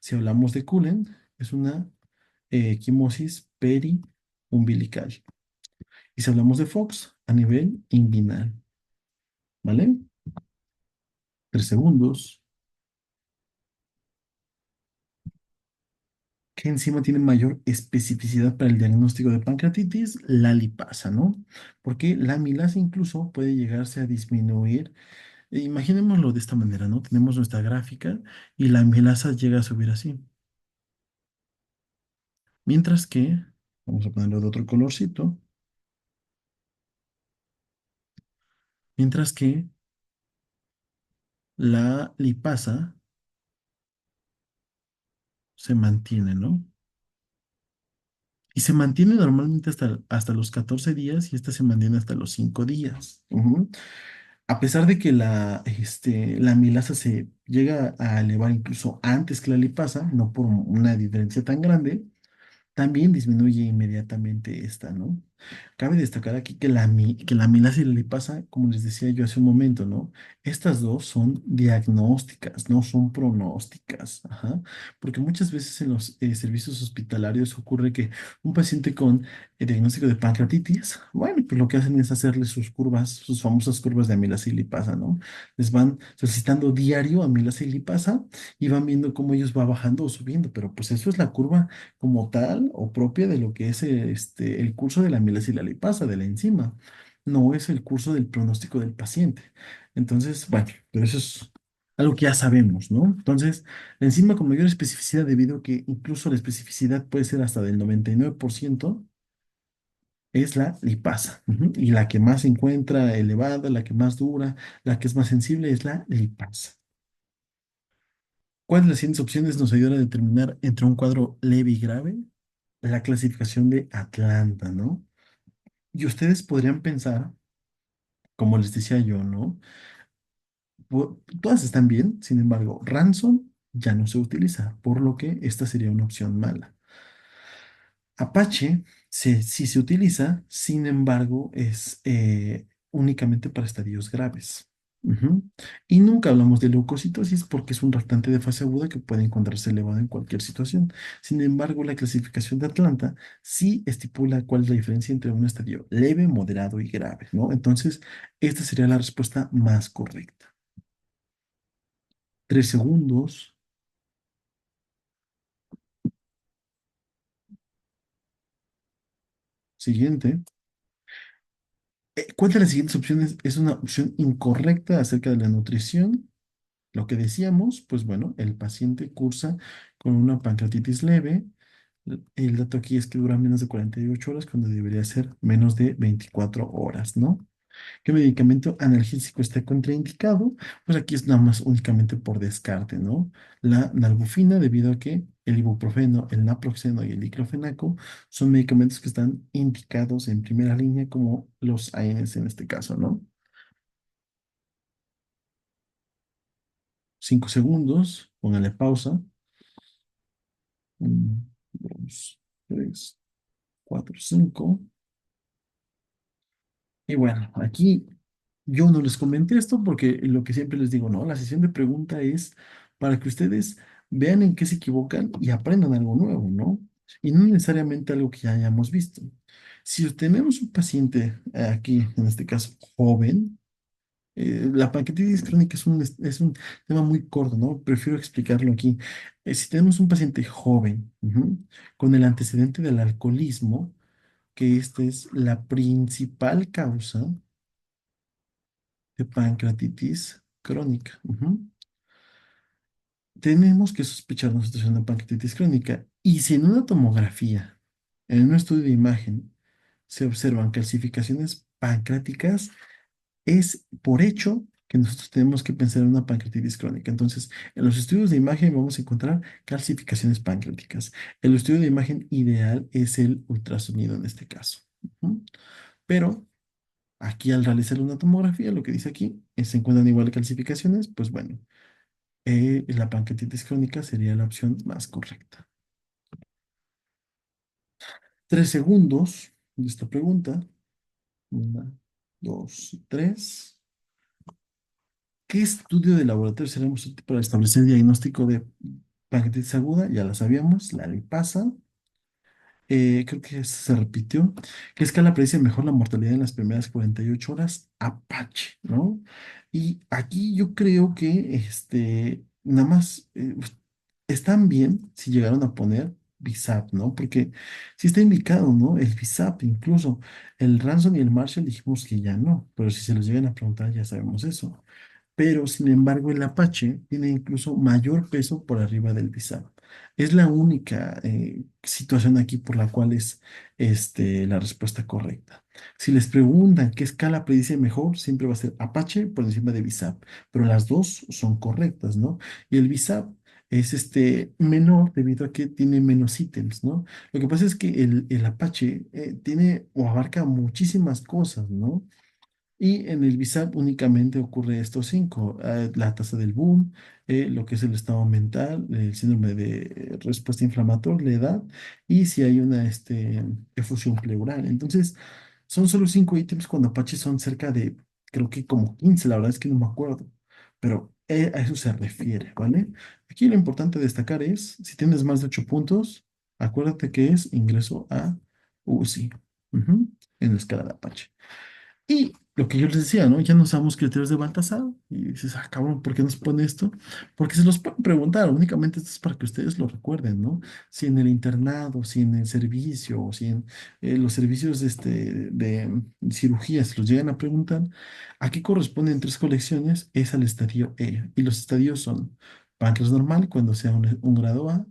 S1: Si hablamos de Cullen, es una equimosis periumbilical. Y si hablamos de Fox, a nivel inguinal, ¿vale? 3 segundos. ¿Qué enzima tiene mayor especificidad para el diagnóstico de pancreatitis? La lipasa, ¿no? Porque la amilasa incluso puede llegarse a disminuir. Imaginémoslo de esta manera, ¿no? Tenemos nuestra gráfica y la amilasa llega a subir así. Mientras que, vamos a ponerlo de otro colorcito, mientras que la lipasa se mantiene, ¿no? Y se mantiene normalmente hasta los 14 días y esta se mantiene hasta los 5 días. Ujú. A pesar de que la amilasa se llega a elevar incluso antes que la lipasa, no por una diferencia tan grande, también disminuye inmediatamente esta, ¿no? Cabe destacar aquí que la amilasa y la lipasa, como les decía yo hace un momento, ¿no? Estas dos son diagnósticas, no son pronósticas, ajá. Porque muchas veces en los servicios hospitalarios ocurre que un paciente con diagnóstico de pancreatitis, bueno, pues lo que hacen es hacerle sus curvas, sus famosas curvas de amilasa y lipasa, ¿no? Les van solicitando diario amilasa y lipasa y van viendo cómo ellos va bajando o subiendo, pero pues eso es la curva como tal o propia de lo que es el curso de la amilasa y la lipasa, de la enzima. No es el curso del pronóstico del paciente. Entonces, bueno, pero eso es algo que ya sabemos, ¿no? Entonces, la enzima con mayor especificidad, debido a que incluso la especificidad puede ser hasta del 99%, es la lipasa. Ujú. Y la que más se encuentra elevada, la que más dura, la que es más sensible es la lipasa. ¿Cuál de las siguientes opciones nos ayuda a determinar entre un cuadro leve y grave? La clasificación de Atlanta, ¿no? Y ustedes podrían pensar, como les decía yo, ¿no? Todas están bien, sin embargo, Ransom ya no se utiliza, por lo que esta sería una opción mala. Apache sí se utiliza, sin embargo, es únicamente para estadios graves. Ujú. Y nunca hablamos de leucocitosis porque es un reactante de fase aguda que puede encontrarse elevado en cualquier situación. Sin embargo, la clasificación de Atlanta sí estipula cuál es la diferencia entre un estadio leve, moderado y grave, ¿no? Entonces, esta sería la respuesta más correcta. 3 segundos. Siguiente. ¿Cuál de las siguientes opciones es una opción incorrecta acerca de la nutrición? Lo que decíamos, pues bueno, el paciente cursa con una pancreatitis leve. El dato aquí es que dura menos de 48 horas cuando debería ser menos de 24 horas, ¿no? ¿Qué medicamento analgésico está contraindicado? Pues aquí es nada más únicamente por descarte, ¿no? La nalbufina, debido a que el ibuprofeno, el naproxeno y el diclofenaco son medicamentos que están indicados en primera línea como los ANs en este caso, ¿no? 5 segundos, póngale pausa. 1, 2, 3, 4, 5. Y bueno, aquí yo no les comenté esto porque lo que siempre les digo, ¿no? La sesión de pregunta es para que ustedes vean en qué se equivocan y aprendan algo nuevo, ¿no? Y no necesariamente algo que ya hayamos visto. Si tenemos un paciente aquí, en este caso joven, la pancreatitis crónica es un tema muy corto, ¿no? Prefiero explicarlo aquí. Si tenemos un paciente joven, ujú, con el antecedente del alcoholismo, que esta es la principal causa de pancreatitis crónica. Ujú. Tenemos que sospechar una situación de pancreatitis crónica. Y si en una tomografía, en un estudio de imagen, se observan calcificaciones pancreáticas, es por hecho que nosotros tenemos que pensar en una pancreatitis crónica. Entonces, en los estudios de imagen vamos a encontrar calcificaciones pancreáticas. El estudio de imagen ideal es el ultrasonido en este caso. Ujú. Pero aquí al realizar una tomografía, lo que dice aquí, se encuentran igual calcificaciones, pues bueno, la pancreatitis crónica sería la opción más correcta. 3 segundos de esta pregunta. Una, dos, tres. ¿Qué estudio de laboratorio será más útil para establecer el diagnóstico de pancreatitis aguda? Ya la sabíamos, la lipasa. Creo que se repitió. ¿Qué escala predice mejor la mortalidad en las primeras 48 horas? Apache, ¿no? Y aquí yo creo que nada más están bien si llegaron a poner BISAP, ¿no? Porque sí está indicado, ¿no? El BISAP, incluso el Ransom y el Marshall dijimos que ya no, pero si se los llegan a preguntar ya sabemos eso. Pero sin embargo el Apache tiene incluso mayor peso por arriba del Bizarre. Es la única situación aquí por la cual es la respuesta correcta. Si les preguntan qué escala predice mejor, siempre va a ser Apache por encima de BISAP, pero las dos son correctas, ¿no? Y el BISAP es menor debido a que tiene menos ítems, ¿no? Lo que pasa es que el Apache tiene o abarca muchísimas cosas, ¿no? Y en el BISAP únicamente ocurre estos cinco, la tasa del boom, lo que es el estado mental, el síndrome de respuesta inflamatoria, la edad, y si hay una efusión pleural. Entonces, son solo 5 ítems cuando Apache son cerca de, creo que como 15, la verdad es que no me acuerdo, pero a eso se refiere, ¿vale? Aquí lo importante destacar es, si tienes más de 8 puntos, acuérdate que es ingreso a UCI, ujú, en la escala de Apache. Y lo que yo les decía, ¿no? Ya no usamos criterios de Baltasar. Y dices, ah, cabrón, ¿por qué nos pone esto? Porque se los pueden preguntar. Únicamente esto es para que ustedes lo recuerden, ¿no? Si en el internado, si en el servicio, o si en los servicios de cirugía se los llegan a preguntar, ¿a qué corresponden 3 colecciones? Es al estadio E. Y los estadios son páncreas normal, cuando sea un grado A,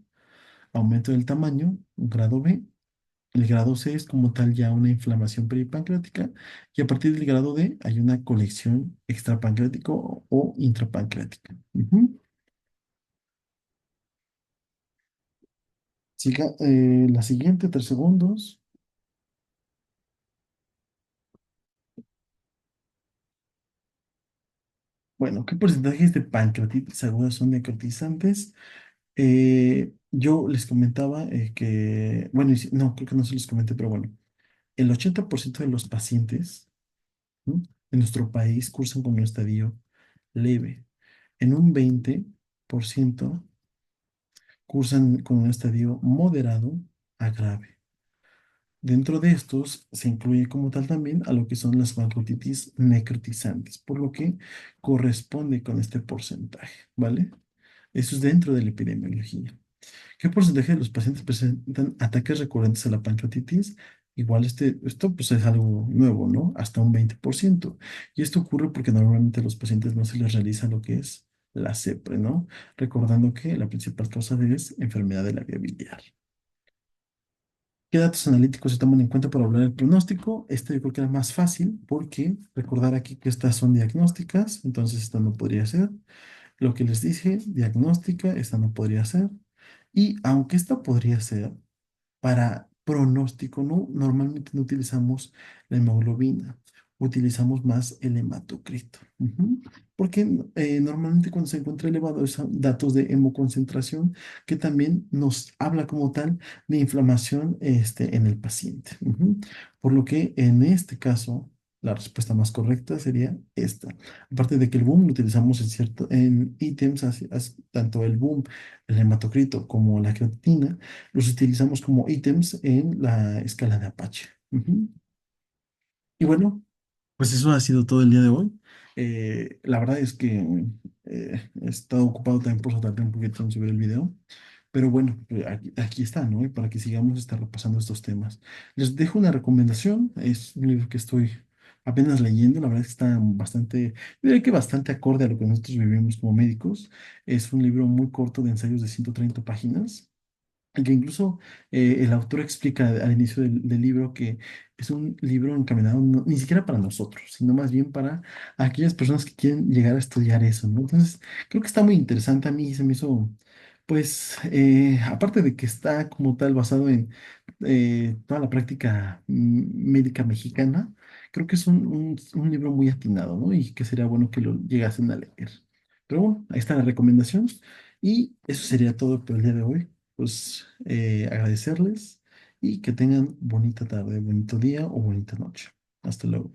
S1: aumento del tamaño, un grado B, el grado C es como tal ya una inflamación peripancreática y a partir del grado D hay una colección extrapancreático o intrapancreática. Ujú. Siga, la siguiente, 3 segundos. Bueno, ¿qué porcentajes de pancreatitis agudas son necrotizantes? Yo les comentaba que, bueno, no, creo que no se los comenté, pero bueno, el 80% de los pacientes, ¿no?, en nuestro país cursan con un estadio leve. En un 20% cursan con un estadio moderado a grave. Dentro de estos se incluye como tal también a lo que son las pancreatitis necrotizantes, por lo que corresponde con este porcentaje, ¿vale? Eso es dentro de la epidemiología. ¿Qué porcentaje de los pacientes presentan ataques recurrentes a la pancreatitis? Igual esto pues es algo nuevo, ¿no? Hasta un 20%. Y esto ocurre porque normalmente a los pacientes no se les realiza lo que es la CEPRE, ¿no? Recordando que la principal causa es enfermedad de la vía biliar. ¿Qué datos analíticos se toman en cuenta para hablar del pronóstico? Este yo creo que era más fácil porque recordar aquí que estas son diagnósticas, entonces esta no podría ser. Lo que les dije, diagnóstica, esta no podría ser. Y aunque esta podría ser, para pronóstico, no, normalmente no utilizamos la hemoglobina, utilizamos más el hematocrito. Ujú. Porque normalmente cuando se encuentra elevado son datos de hemoconcentración que también nos habla como tal de inflamación en el paciente. Ujú. Por lo que en este caso, la respuesta más correcta sería esta. Aparte de que el boom lo utilizamos en ítems, tanto el boom, el hematocrito como la creatina los utilizamos como ítems en la escala de Apache. Ujú. Y bueno, pues eso ha sido todo el día de hoy. La verdad es que he estado ocupado también por eso tardé un poquito en subir el video. Pero bueno, aquí está, ¿no? Y para que sigamos repasando estos temas. Les dejo una recomendación. Es un libro que estoy apenas leyendo. La verdad es que está bastante, yo diría que bastante acorde a lo que nosotros vivimos como médicos. Es un libro muy corto de ensayos de 130 páginas y que incluso el autor explica al inicio del libro que es un libro encaminado ni siquiera para nosotros, sino más bien para aquellas personas que quieren llegar a estudiar eso, ¿no? Entonces, creo que está muy interesante. A mí se me hizo, pues, aparte de que está como tal basado en toda la práctica médica mexicana, creo que es un libro muy atinado, ¿no? Y que sería bueno que lo llegasen a leer. Pero bueno, ahí está la recomendación. Y eso sería todo por el día de hoy. Pues agradecerles y que tengan bonita tarde, bonito día o bonita noche. Hasta luego.